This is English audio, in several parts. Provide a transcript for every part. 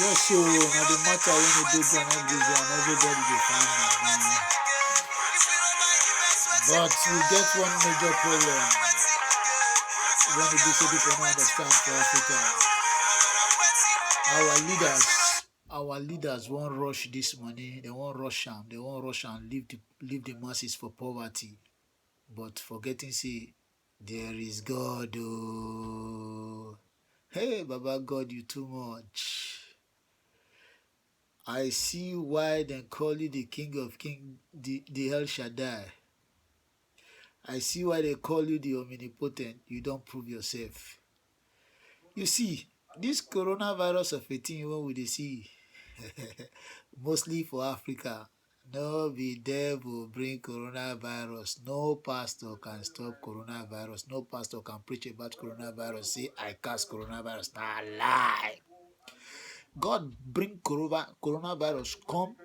Just so now the matter when you do and everybody dey find money. But we get one major problem when the say people don't understand for Africa. Our leaders won't rush this money. They won't rush them. They won't rush and leave the masses for poverty. But forgetting say there is God. Oh, hey, Baba God, you too much. I see why they call you the King of Kings, the El Shaddai. I see why they call you the Omnipotent. You don't prove yourself. You see, this coronavirus of 18, what would they see? Mostly for Africa. No be devil bring coronavirus. No pastor can stop coronavirus. No pastor can preach about coronavirus. Say, I cast coronavirus. Nah, lie. God bring coronavirus come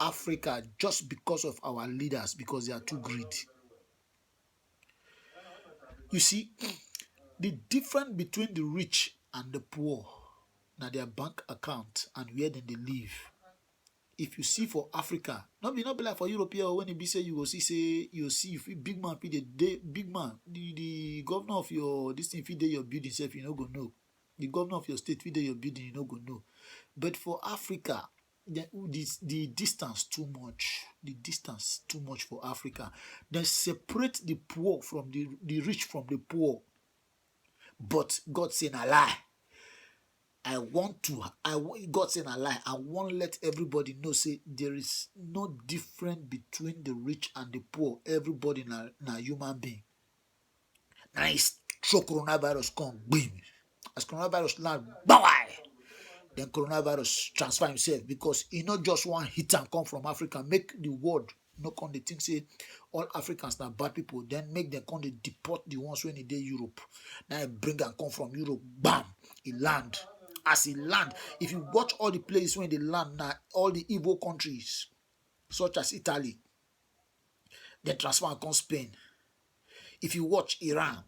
Africa just because of our leaders, because they are too greedy. You see, the difference between the rich and the poor, now their bank account and where they live. If you see for Africa, not be like for Europe here, when it be say you will see if big man big man, the governor of your this thing feed your building self, you know go know. The governor of your state feed your building, you know go know. But for Africa, the distance too much. The distance too much for Africa. They separate the poor from the rich from the poor. But God saying a lie. God saying a lie. I want to let everybody know, say there is no difference between the rich and the poor. Everybody na human being. Now it's so coronavirus come, boom. As coronavirus land, bye. Then coronavirus transfer himself because he not just one hit and come from Africa, make the world not come the thing say all Africans are bad people, then make them come to deport the ones when they Europe. Now he bring and come from Europe, bam, he land. As he land, if you watch all the places when they land now, all the evil countries, such as Italy, they transfer and come Spain. If you watch Iran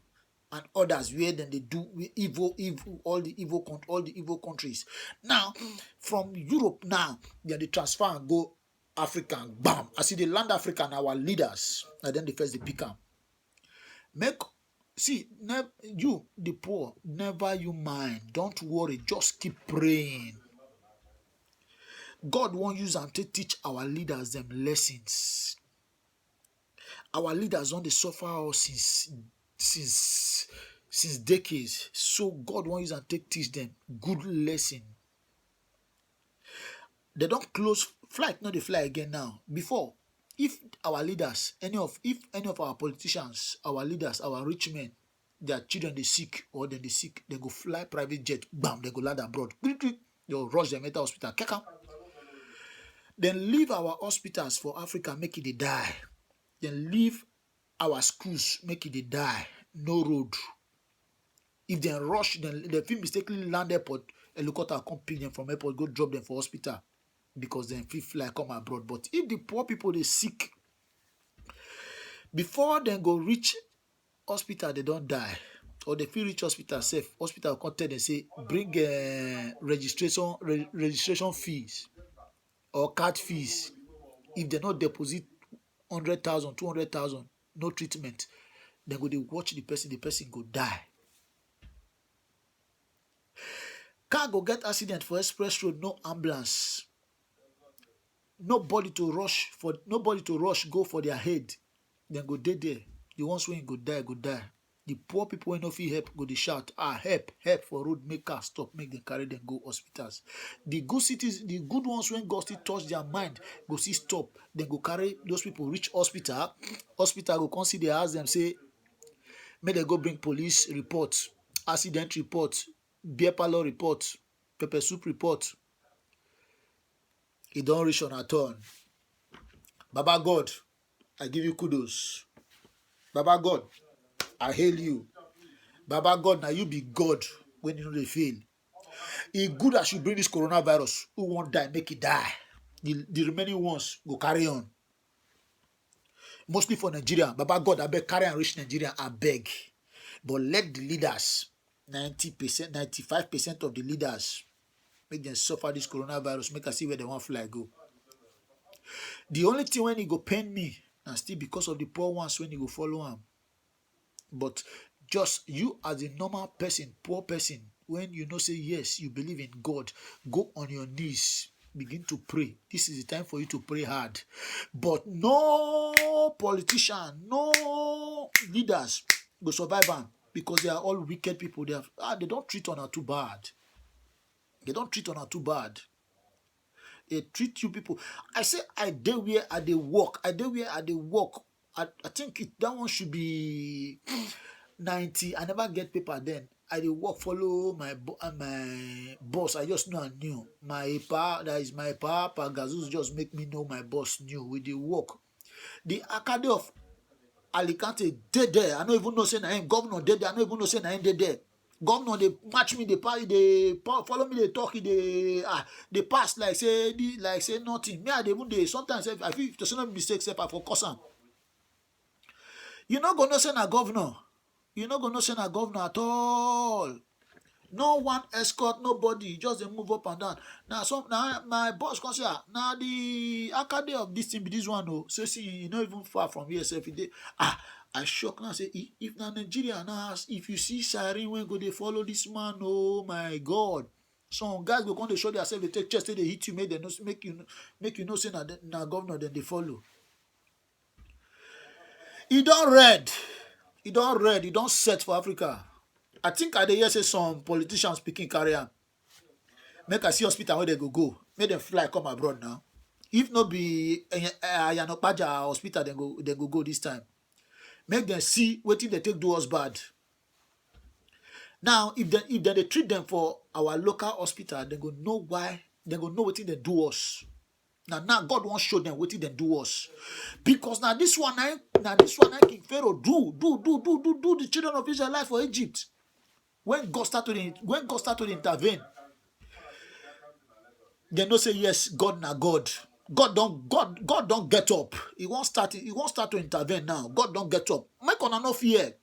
and others where then they do evil, all the evil countries. Now, from Europe now, then they transfer and go Africa, bam. I see they land Africa and our leaders, and then the first they pick up. You, the poor, never you mind. Don't worry, just keep praying. God won't use and to teach our leaders them lessons. Our leaders don't they suffer since decades. So God wants you to teach them good lesson. They don't close flight, not they fly again now. Before, if our leaders, any of our politicians, our leaders, our rich men, their children they sick or then they sick, they go fly private jet, bam, they go land abroad. They'll rush them into hospital. Then leave our hospitals for Africa, make it they die. Then leave our schools, make it they die. No road. If they rush, then the film mistakenly land airport, a helicopter come pick them from airport, go drop them for hospital because then fly come abroad. But if the poor people they sick, before they go reach hospital, they don't die. Or they feel reach hospital safe. Hospital come tell them say bring registration fees or card fees. If they not deposit 100,000, 200,000, no treatment, then go they watch the person go die. Car go get accident for express road, no ambulance. Nobody to rush go for their head. Then go dead there. The ones when go die, go die. The poor people when no feel help, go they shout, help for road, make car stop, make them carry them go hospitals. The good ones when God still touch their mind, go see stop, then go carry those people reach hospital. Hospital go come see they ask them, say, may they go bring police reports, accident reports, beer parlor report, pepper soup report. It don't reach on a turn. Baba God, I give you kudos. Baba God, I hail you. Baba God, now you be God when you know they fail. It's good as you bring this coronavirus. Who won't die, make it die. The remaining ones go carry on. Mostly for Nigeria. Baba God, I beg carry and reach Nigeria, I beg. But let the leaders, 90%, 95% of the leaders, make them suffer this coronavirus, make us see where they want fly go. The only thing when it go pain me, and still because of the poor ones when you go follow them. But just you as a normal person, poor person, when you know say yes, you believe in God, go on your knees, begin to pray. This is the time for you to pray hard. But no politician, no leaders go survive them because they are all wicked people. They don't treat on her too bad. They don't treat on her too bad. They treat you people. I say I dare where I they work. I dare where I they work. I think that one should be 90. I never get paper then. I dey work follow my boss. I just know I knew. My pa, that is my papa Gazus just make me know my boss knew with the work. The Academy of Alicante dead there. I don't even know say na him. Governor dead there. I don't even know say na him dead there. Governor they match me, they follow me, they talk, they pass like say nothing. Me I dey even dey sometimes I feel to say no mistake, say I for cause am. You not gonna say na governor. You not gonna say na governor at all. No one escort, nobody. Just they move up and down. Now my boss can say, now the Academy of this thing be this one. Oh, so see, you not even far from here. So if it I shock now. Say if na Nigeria now, if you see siren when go they follow this man. Oh my God. Some guys go come to show themselves. They take chest, they hit you, make you know say na governor. Then they follow. He don't read. He don't set for Africa. I think I hear say some politicians speaking career. Make I see hospital where they go. Make them fly come abroad now. If not be Yanokpaja hospital, then go this time. Make them see what they take do us bad. Now, if they treat them for our local hospital, they go know why. They go know what they do us. Now God won't show them what they do us. Because now this one King Pharaoh do the children of Israel life for Egypt. When God started to intervene, they know say yes, God na God. God don't get up. He won't start to intervene now. God don't get up. Make on no fear.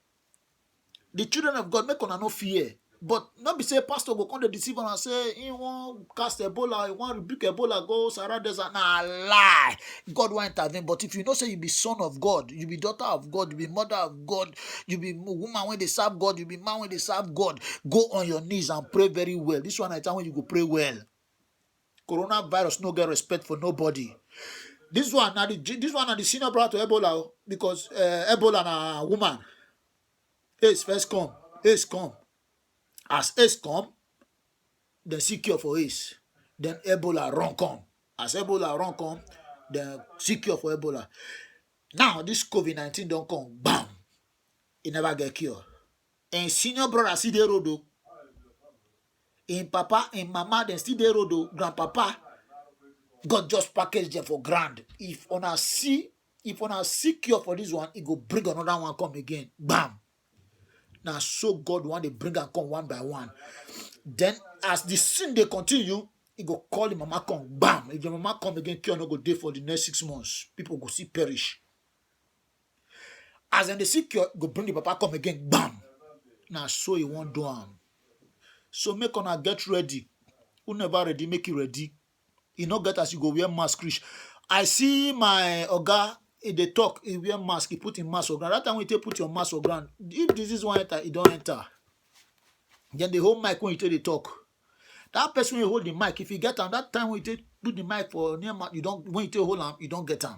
The children of God make on no fear. But not be say pastor go come to deceive and say he won't cast Ebola, he won't rebuke Ebola, go Sahara Desert. Nah, lie. God won't intervene. But if you know say you be son of God, you be daughter of God, you be mother of God, you be woman when they serve God, you be man when they serve God, go on your knees and pray very well. This one I tell when you go pray well. Coronavirus no get respect for nobody. This one are the senior brother to Ebola because Ebola na woman. AIDS first come. AIDS come. As AIDS come, then secure for AIDS. Then Ebola run come. As Ebola run come, then secure for Ebola. Now this COVID-19 don't come. Bam! It never get cured. And senior brother see the road. In papa, in mama, then still the road. Grandpapa, God just package them for grand. If on a secure for this one, it go bring another one come again. Bam! Now so God want to bring and come one by one. Then as the sin they continue, he go call the mama come. Bam! If the mama come again, cure no go dey for the next 6 months. People go see perish. As in the secure, go bring the papa come again. Bam! Now so he won't do am. So make una get ready. Who never ready, make you ready. You not get as you go wear mask. I see my oga. If they talk, he wear mask, he put in mask on ground. That time when you put your mask on ground, if disease one enter, it don't enter. Then the whole mic when you take the talk. That person when you hold the mic, if you get him, that time when you put the mic for near mouth, when you take hold him, you don't get him.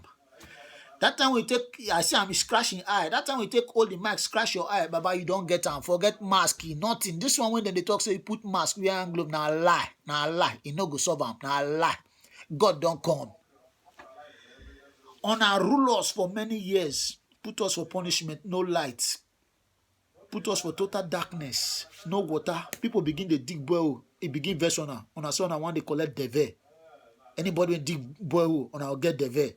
That time when you I see I'm scratching eye. That time when you hold the mic, scratch your eye, baba, you don't get him. Forget mask, nothing. This one when they talk, say you put mask, wear hand glove, now lie. You no go solve him, now lie. God don't come. On our rulers for many years, put us for punishment, no light. Put us for total darkness, no water. People begin to dig well. It begin version on a son. I want to collect deve. Anybody when dig well on our get deve.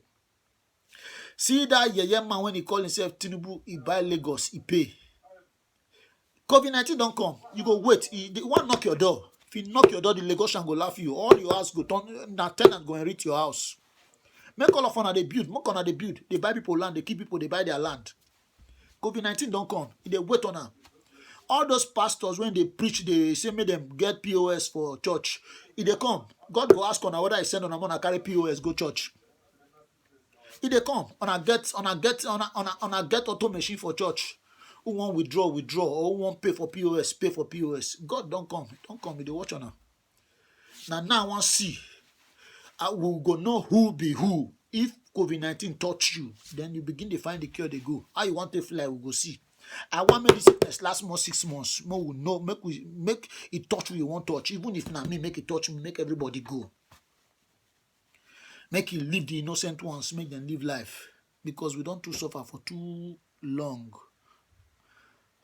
See that man when he call himself Tinubu, he buy Lagos, he pay. COVID-19 don't come. You go wait. They want knock your door. If you knock your door, the Lagosian go laugh you. All your house go turn. Now tenant go and reach your house. Make all of them they build. Make on they build. They buy people land. They keep people. They buy their land. COVID-19 don't come. They wait on her. All those pastors, when they preach, they say make them get POS for church. If they come, God go ask on whether I send on a man carry POS go church. If they come on a get auto machine for church, who want withdraw, or who want pay for POS. God don't come, they watch on her. Now I want see. I will go know who be who. If COVID-19 touch you, then you begin to find the cure. They go. How you want to fly? We go see. I want make this sickness last more 6 months. More we know. Make it touch we want touch. Even if not me, make it touch me. Make everybody go. Make it live the innocent ones. Make them live life. Because we don't too suffer for too long.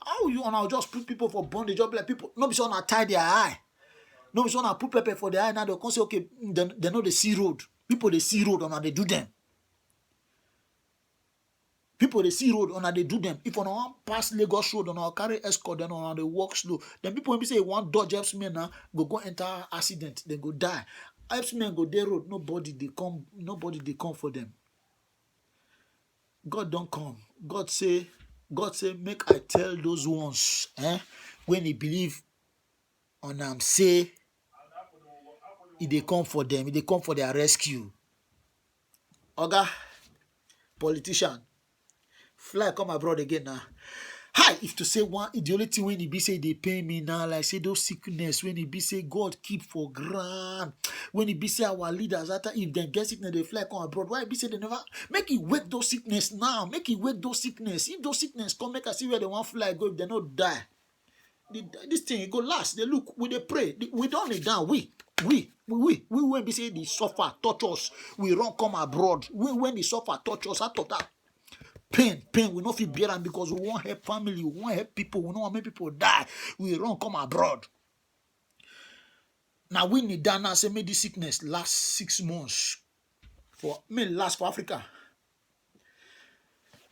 How you wanna just put people for bondage? Just like people. No be so wanna tie their eye. No be so wanna put pepper for their eye. Now they can say okay. They know the see road. People they see road and they do them. People they see road and they do them. If on one pass Lagos road and carry escort, then on they walk slow. Then people when be say one dodge helps men now go enter accident, then go die. Helps men go there road. Nobody they come for them. God don't come. God say, make I tell those ones, when he believe on say if they come for them, if they come for their rescue. Oga, politician, fly come abroad again now. Hi, if to say one, the only thing when he be say they pay me now, like say those sickness, when he be say God keep for grand, when he be say our leaders, after if they get sickness, they fly come abroad. Why be say they never make it wake those sickness now? Make it wake those sickness. If those sickness come, make us see where they want fly go if they not die. This thing it go last. They look, we they pray. We don't need down. We when we say they suffer, touch us, we run come abroad. When they suffer, touch us, out of that. Pain, we not feel bear them because we want help family, we want help people, we don't want make people die. We run come abroad. Now we need that now say make this sickness last 6 months. Last for Africa.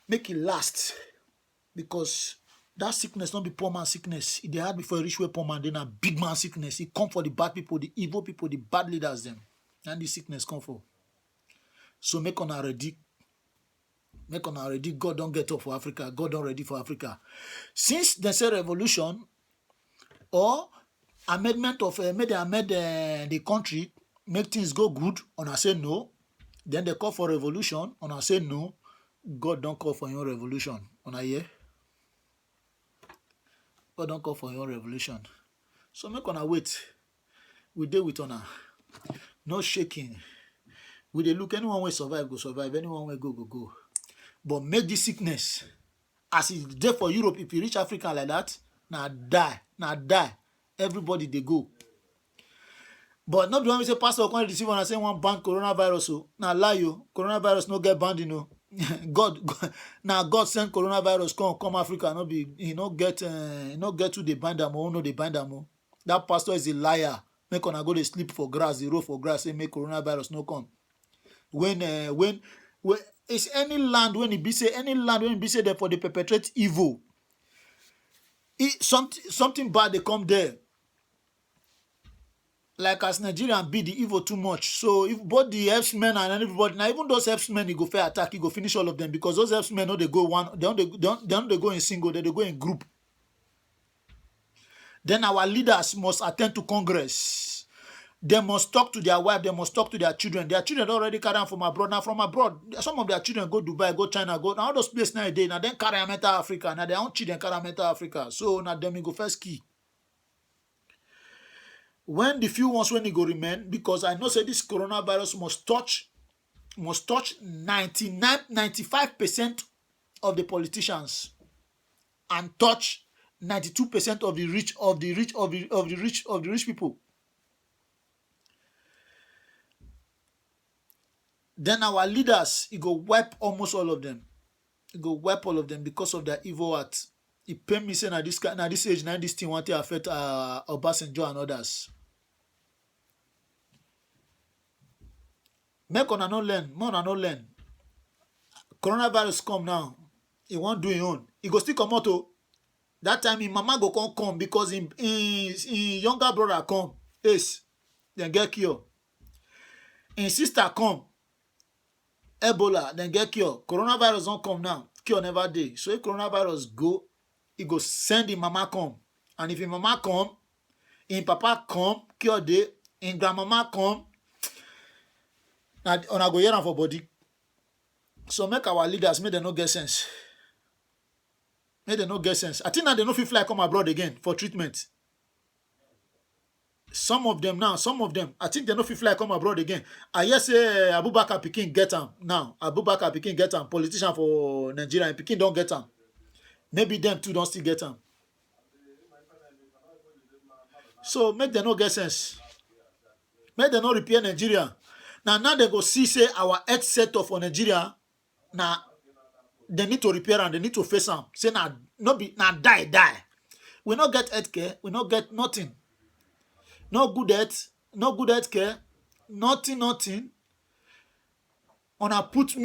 Make it last. Because that sickness not be poor man sickness. If they had before a rich way poor man, then a big man sickness. It come for the bad people, the evil people, the bad leaders them. And this sickness come for. So make on already. Make on already. God don't get up for Africa. God don't ready for Africa. Since they say revolution or amendment of the country, make things go good, and I say no. Then they call for revolution, and I say no. God don't call for your revolution. On I hear. God don't call for your revolution. So make on a wait. We deal with honor. No shaking. We dey look anyone will survive, go survive. Anyone will go. But make this sickness, as it's there for Europe, if you reach Africa like that, now die. Everybody they go. But not the one we say pastor can't receive and say one ban coronavirus. So now lie you, coronavirus no get banned, you know. God send coronavirus come Africa, no be he no get to the bind them or no they bind them. That pastor is a liar. Make on go to sleep for grass, the row for grass, say make coronavirus no come. When it's any land when it be say there for the perpetrate evil. Something bad they come there. Like as Nigerian be the evil too much. So if both the helpsmen and everybody, now even those helpsmen, you go fair attack, you go finish all of them because those helpsmen know they go one, they don't go in single, they go in group. Then our leaders must attend to Congress. They must talk to their wife, they must talk to their children. Their children already carry them from abroad. Now from abroad, some of their children go Dubai, go China, go now all those places nowadays. Now then carry them enter Africa. Now their own children carry them enter Africa. So now them go first key. When the few ones when it go remain, because I know say this coronavirus must touch 95% of the politicians and touch 92% of the rich people. Then our leaders, it go wipe almost all of them. It go wipe all of them because of their evil acts. It pain me say now this age, now this thing want to affect Obasanjo and others. Make on no learn, more on no learn. Coronavirus come now. He won't do his own. He go still come out. That time his mama go come because his younger brother come. Yes, then get cure. His sister come. Ebola, then get cure. Coronavirus don't come now. Cure never day. So if coronavirus go, he go send him mama come. And if him mama come, him papa come, cure day, him grandmama come, and on go hear am for body. So make our leaders, make them no get sense. Make them no get sense. I think now they no fit fly come abroad again for treatment. Some of them, I think they no fit fly come abroad again. I hear say Abubakar Pikin get am now. Abubakar Pikin get am, politician for Nigeria, and Pikin don't get am. Maybe them too don't still get am. So make them no get sense. Make them no repair Nigeria. Now they go see say our health setup for Nigeria. Now they need to repair and they need to face them. Say now die. We not get health care. We not get nothing. No good health care. Nothing. On a put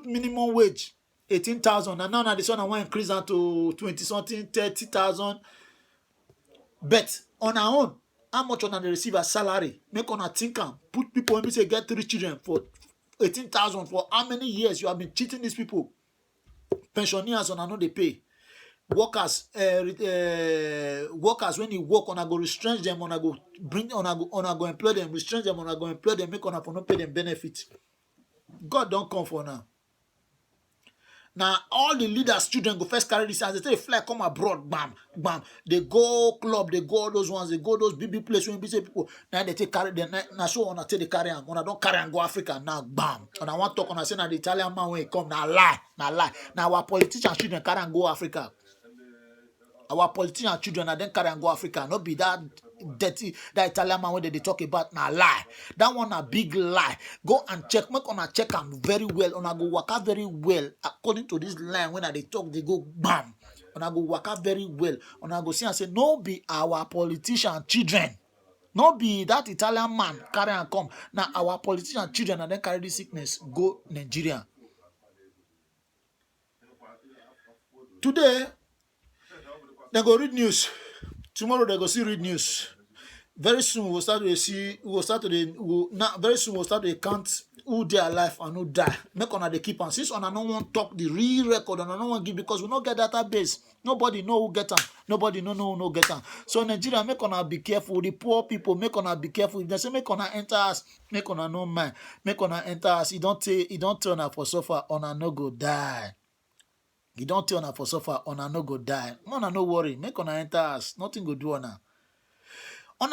minimum wage 18,000, and now this one I want to increase that to 20 something 30,000. But on our own, how much on they receive as salary? Make on a think am. Put people when we say get 3 children for 18,000 for how many years you have been cheating these people? Pensioners on I know they pay. Workers when you work on I go restrain them, on I go bring on I go employ them, restrain them, on I go employ them, make on I for not pay them benefit. God don't come for now. Now all the leaders, children go first carry this as they say fly come abroad, bam. They go club, they go all those ones, they go those big places when busy people. Now they take carry them. Now so on I take the carry and on I don't carry and go Africa now, bam. And I want to talk on I say now the Italian man when he come now lie. Now our politicians children carry and go Africa. Our politician children and then carry and go Africa. Not be that dirty, that Italian man when they talk about now lie. That one a big lie. Go and check. Make on a check them very well. On a go work out very well. According to this line, when they talk, they go bam. On a go work out very well. On a go see and say, no be our politician children. Not be that Italian man carry and come. Now our politician children and then carry this sickness go Nigeria. Today, they go read news. Tomorrow they go see read news. Very soon we'll start to count who they alive and who die. Make on the keep on. Since on no one talk the real record, on no one give because we not get database. Nobody know who get them. Nobody know who no get them. So Nigeria, make on be careful. The poor people, make on be careful. If they say make on enter us, make on no mind. Make on enter us. It don't turn up for suffer. On no go die. You don't turn up for suffer, on no go die. No worry. Make on enter us. Nothing go do on her. On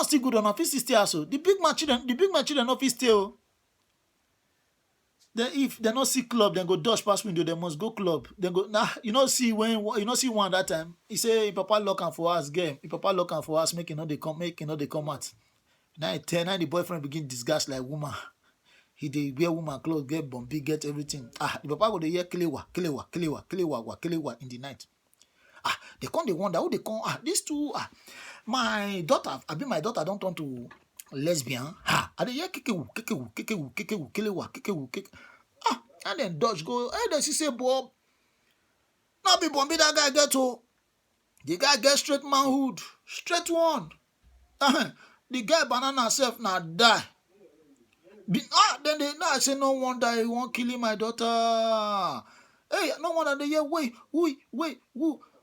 still good on her. Still stay also. The big man children not still. Then if they not see club, then go dodge past window. They must go club. Then go nah. See one that time. He say Papa lock am for us game. If Papa lock am for us, make they come out. Now the boyfriend begin disgust like woman. He dey wear woman clothes, get bumpy, get everything. The papa go dey hear kilewa in the night. They come they wonder who they come. These two. My daughter don't turn to lesbian. I dey hear kekewu, kilewa. And then Dodge go. Hey, they say Bob. Not be bumpy that guy get to. The guy get straight manhood, straight one. The guy banana self now die. Then they now say no wonder he won't kill my daughter. Hey, no wonder they hear wait,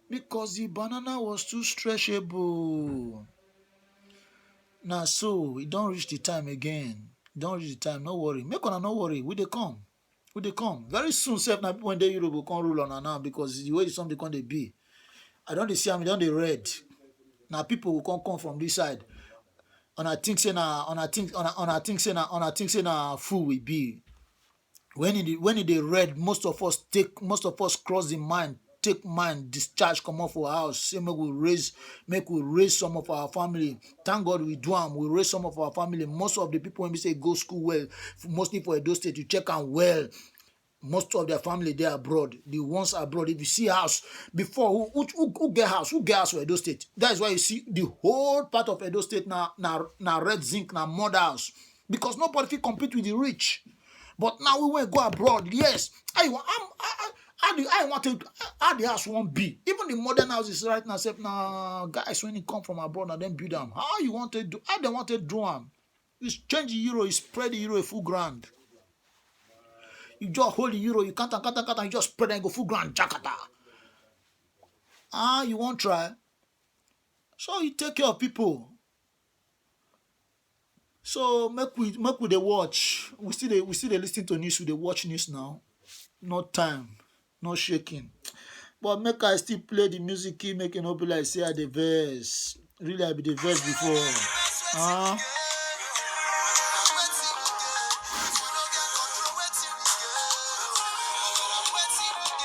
because the banana was too stretchable. Now so it don't reach the time again. Don't reach the time. No worry. Make on no worry. We they come. Very soon, self now people when they Europe will come rule on now because the way something can they be. I don't see them. Don't they red. Now people will come from this side. On a think say na fool we be. When it red, most of us cross the mind, take mind, discharge, come off our house. Say make we raise some of our family. Thank God we do them. We raise some of our family. Most of the people when we say go school well, mostly for Edo State, you check them well. Most of their family they abroad. The ones abroad, if you see house before, who get house for Edo State? That is why you see the whole part of Edo State now red zinc, now mud house, because nobody can compete with the rich. But now we won't go abroad. Yes, how the house won't be. Even the modern houses right now, except now guys when you come from abroad and then build them. How they want to do them? It's change the euro, it's spread the euro a full grand. You just hold the euro, you count and count and count, and you just spread and go full ground, Jakarta. You won't try. So you take care of people. So make we dey watch. We still dey listen to news. We dey watch news now. No time, no shaking. But make I still play the music key, make it no be like say I the verse. Really, I be the verse before.